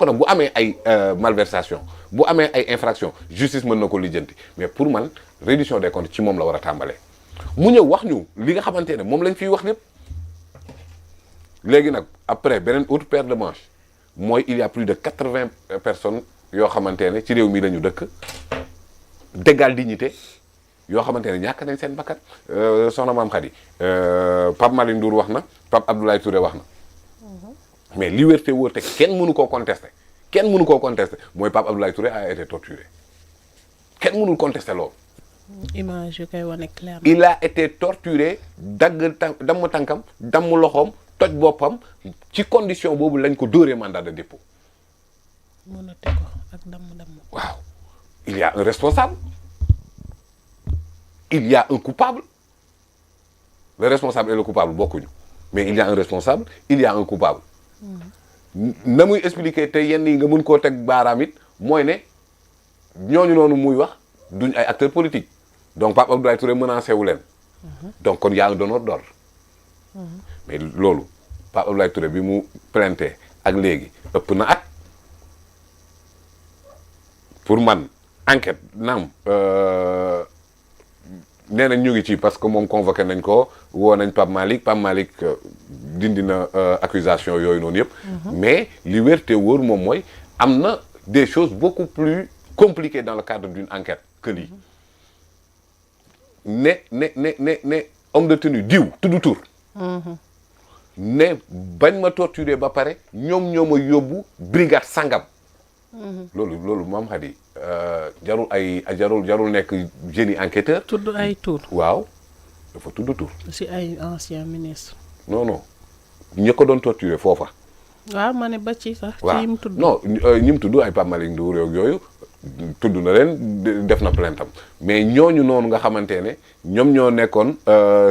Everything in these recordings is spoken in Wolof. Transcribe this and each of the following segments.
kon nag bu amee ay malversation bu amee ay infraction justice mën na ko lijjanti mais pour man reddition des comptes ci moom la war a tàmbalee mu ñëw wax ñu li nga xamante ne moom lañ fiy wax lépp léegi nag après beneen autre paire de manches mooy il y a plus de 80 personnes yoo xamante ne ci réew mi la ñu dëkk d'égale dignité yoo xamante ne ñàkk nañ seen bakkan soxna Maam Khady Pape Malick Ndour wax na Pape Abdoulaye Touré wax na mais li wér te wóor te kenn mënu koo contester mooy Pape Abdoulaye Touré a été torturé kenn mënul contester loolu. image yu koy wane clairement. il a été torturé damm tànkam damm loxoom toj boppam ci condition boobu lañ ko dóoree mandat de dépôt. mën a teg ko ak damm. waaw il y a un responsable il y a un coupable le responsable et le coupable bokkuñu mais il y a un responsable il y a un coupable. na muy expliquer te yenn yi nga mën koo teg baaraam it mooy ne ñooñu noonu muy wax duñ ay acteurs politiques donc Pape Abdoulaye Touré menacé wu leen. donc kon y a un donneur d'ordre. mais loolu Pape Abdoulaye Touré bi mu plainté ak léegi ëpp na at pour man enquête naam nee nañ ñu ngi ci parce que moom convoqué nañ ko woo nañ Pape Malick dindi na accusation yooyu noonu yëpp. mais li wér te wóor moom mooy am na des choses beaucoup plus compliquées dans le cadre d'une enquête que lii ne homme de tenue diw tudd tur. ne bañ ma torturer ba pare ñoom ñoo ma yóbbu brigade sangam. loolu Maam Khady jarul nekk génie enquêteur. tudd ay tur. waaw dafa tudd tur. si ay ancien ministre. non ñi ko doon torturer foofa. waaw ma ne ba ci sax. waaw ci mu tudd non ñi mu tudd ay Pape Malick Ndour yooyu tudd na leen def na plainte am mais ñooñu noonu nga xamante ne ñoom ñoo nekkoon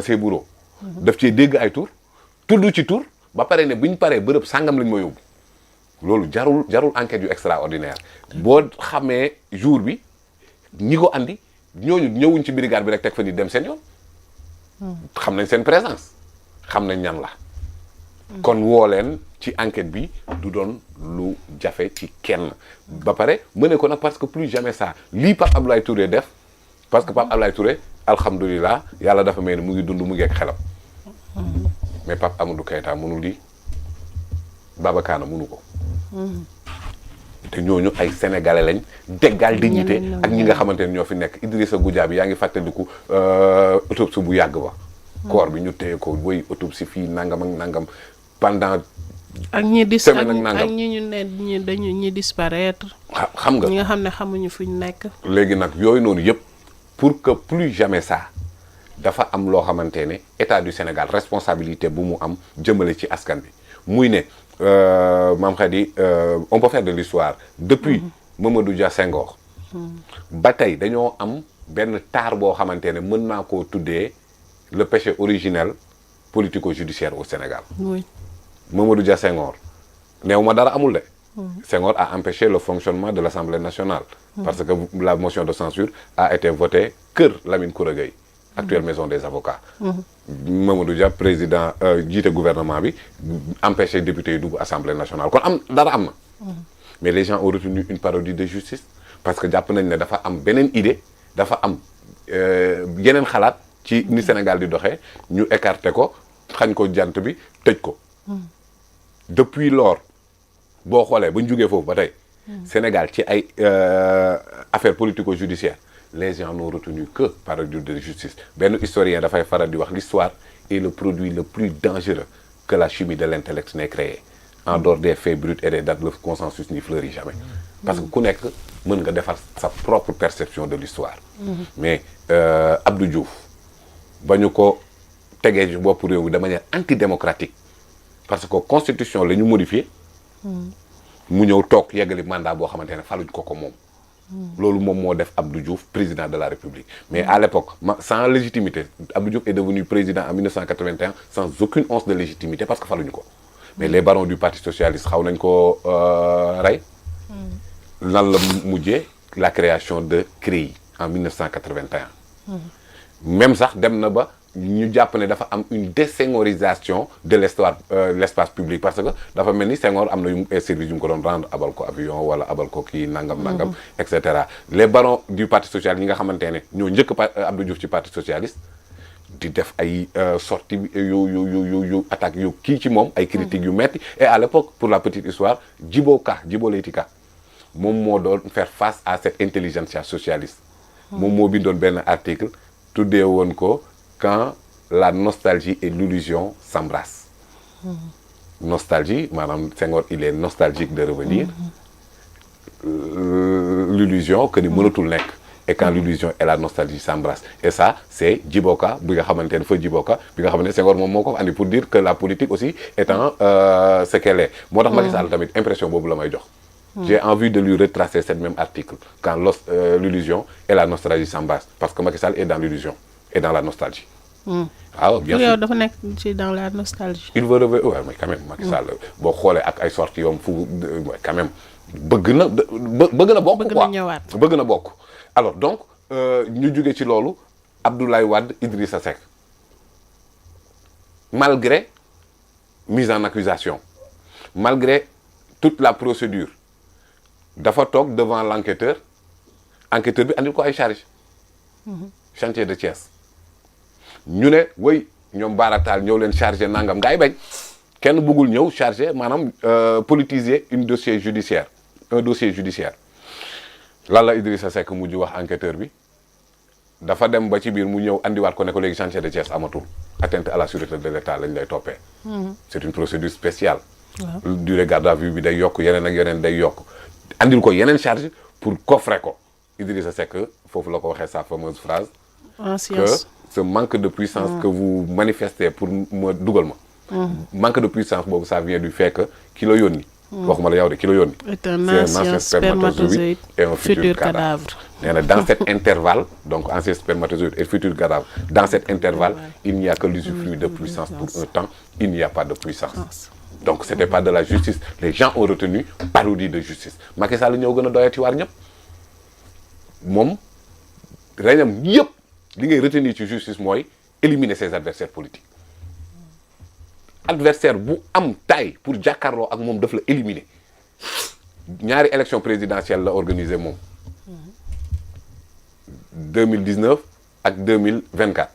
ses bureaux. daf cee dégg ay tur tudd ci tur ba pare ne bu ñu paree bërëb sàngam lañ ma yóbbu. loolu jarul enquête yu extraordinaire boo xamee jour bi ñi ko andi ñooñu ñëwuñ ci brigade bi rek teg fa ni dem seen yoon. xam nañ seen présence xam nañ ñan la. kon woo leen ci enquête bi du doon lu jafe ci kenn. ba pare mëne ko nag parce que plus jamais ça lii Pape Abdoulaye Touré def parce que Pape Abdoulaye Touré alhamdulilah yàlla dafa mel ni mu ngi dund mu ngi ak xelam. mais Pape Amadou Keïta mënul lii Babacar mënu ko. te ñooñu ay sénégalais lañ d'égale dignité ak ñi nga xamante ne ñoo fi nekk Idrissa Goudiaby yaa ngi fàttaliku autopsie bu yàgg ba. corps bi ñu téye ko woy autopsie fii nangam ak nangam pendant. ak ñi semaine ak nangam ak ñi ñu ne ñi disparaître. xam nga ñi nga xam ne xamuñu fuñ nekk. léegi nag yooyu noonu yëpp pour que plus jamais ça dafa am loo xamante ne état du Sénégal responsabilité bu mu am jëmale ci askan bi muy ne. Maam Khady on peut faire de l'histoire depuis Mamadou Dia Senghor ba tey dañoo am benn taar boo xamante ne mën naa koo tuddee le péché originel politico-judiciaire au Sénégal. oui Mamadou Dia Senghor néew ma dara amul de. Senghor a empêché le fonctionnement de l'Assemblée nationale. parce que la motion de censure a été votée kër Lamine Koura Gueye actuelle maison des avocats. Mamadou Dia président jiite gouvernement bi empêché député yi dugg assemblée nationale kon am dara am na. mais les gens ont retenu une parodie de justice parce que jàpp nañ ne dafa am beneen idée dafa am yeneen xalaat ci ni Sénégal di doxee ñu écarté ko xañ ko jant bi tëj ko. depuis lors boo xoolee ba ñu jugee foofu ba tey. Sénégal ci ay affaires politico-judiciaires. les gens n'ont retenu que parodie de justice benn historien dafay faral di wax l'histoire est le produit le plus dangereux que la chimie de l'intellect n'ait créé en dehors des faits bruts et des dates le consensus n'y fleurit jamais parce que ku nekk mën nga defar sa propre perception de l'histoire mais Abdou Diouf ba ñu ko tegee ci bopp réew mi de manière antidémocratique parce que constitution la ñu modifié mu ñëw toog yeggali mandat boo xamante ne faluñ ko moom loolu moom moo def Abdou Diouf président de la République mais à l'époque sans légitimité Abdou Diouf est devenu président en 1981 sans aucune once de légitimité parce que faluñu ko mais les barons du parti socialiste xaw nañ ko rey lan la mujjee la création de CREI en 1981 même sax dem na ba ñu jàpp ne dafa am une désengorisation de l'espace public parce que dafa mel ni Senghor am na yu ay services yu mu ko doon rendre abal ko avion wala abal ko kii nangam et cetera les barons du parti socialiste ñi nga xamante ne ñoo njëkk Abdou Diouf ci parti socialiste di def ay sorties yu attaques yu kii ci moom ay critiques yu metti et à l'époque pour la petite histoire Djibo Leyti Ka moom moo doon faire face à cette intelligentsia socialiste moom moo bindoon benn article tuddee woon ko quand la nostalgie et l'illusion s'embrassent nostalgie maanaam Senghor il est nostalgique de revenir l'illusion que ni mënatul nekk et quand l'illusion et la nostalgie s'embrassent et ça c'est Djibo Ka bi nga xamante ne fa Djibo Ka bi nga xamante ne Senghor moom moo ko andi pour dire que la politique aussi étant ce qu'elle est moo tax Macky Sall tamit impression boobu la may jox j'ai envie de lui retracer cette même article quand l'illusion et la nostalgie s'embrassent parce que Macky Sall est dans l'illusion et dans la nostalgie waaw bien sûr yow dafa nekk ci dans la nostalgie. il veut revenir waaw mais quand même Macky Sall boo xoolee ak ay sorties yoom fu quand même bëgg na bokk bëgg quoi na ñëwaat. bëgg na bokk alors donc ñu jóge ci loolu Abdoulaye Wade Idrissa Seck malgré mise en accusation malgré toute la procédure dafa toog devant l'enquêteur enquêteur bi andil ko ay charge chantier de Thiès ñu ne way ñoom baarataal ñëw leen chargé nangam ngay bañ kenn bëggul ñëw chargé maanaam politiser un dossier judiciaire lan la Idrissa Seck mujj wax enquêteur bi dafa dem ba ci biir mu ñëw andiwaat ko ne ko léegi chantier de Thiès amatul atteinte à la sûreté de l'État lañ lay toppee c'est une procédure spéciale durée garde à vue bi day yokk yeneen ak yeneen day yokk andil ko yeneen charge pour coffrer ko Idrissa Seck foofu la ko waxee sa fameuse phrase que ce manque de puissance que vous manifestez pour me dugal ma manque de puissance boobu ça vient du fait que ki la yónni waxuma la yow de ki la yónni c'est un ancien spermatozoïde et un futur cadavre nee na dans cet intervalle donc ancien spermatozoïde et futur cadavre dans cet intervalle il n'y a que l'usufruit de puissance pour un temps il n'y a pas de puissance donc c'était pas de la justice les gens ont retenu parodie de justice Macky Sall ñëw gën a doyati waar ñëpp moom reñam yëpp li ngay retenir ci justice mooy éliminer ses adversaires politiques adversaire bu am taille pour jàkkaarloo ak moom daf la éliminer ñaari élection présidentielle la organisé moom 2019 ak 2024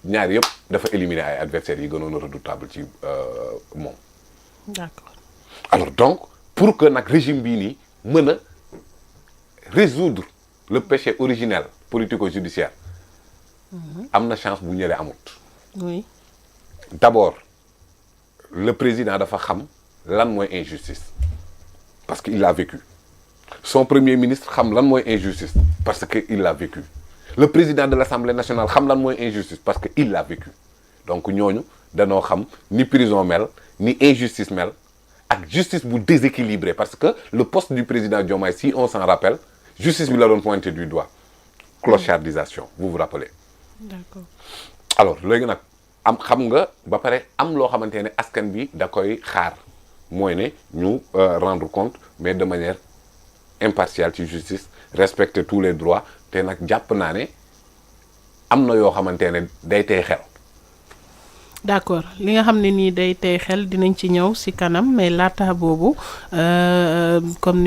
ñaari yëpp dafa éliminer ay adversaires yi gënoon a redoutable ci moom d'accord alors donc pour que nag régime bii nii mën a résoudre le péché originel politico-judiciaire am na chance bu ñëlee amut oui d'abord le président dafa xam lan mooy injustice parce que il l'a vécu son premier ministre xam lan mooy injustice parce que il l'a vécu le président de l'Assemblée nationale xam lan mooy injustice parce que il l'a vécu donc ñooñu danoo xam ni prison mel ni injustice mel ak justice bu déséquilibré parce que le poste du président Diomaye si on s'en rappelle justice bi la doon pointer du doigt clochardisation vous vous rappelez d'accord alors léegi nag am xam nga ba pare am loo xamante ne askan bi da koy xaar mooy ne ñu rendre compte mais de manière impartiale ci justice respecter tous les droits te nag jàpp naa ne am na yoo xamante ne day tey xel d'accord li nga xam ne nii day tey xel dinañ ci ñëw ci kanam mais laata boobu comme ni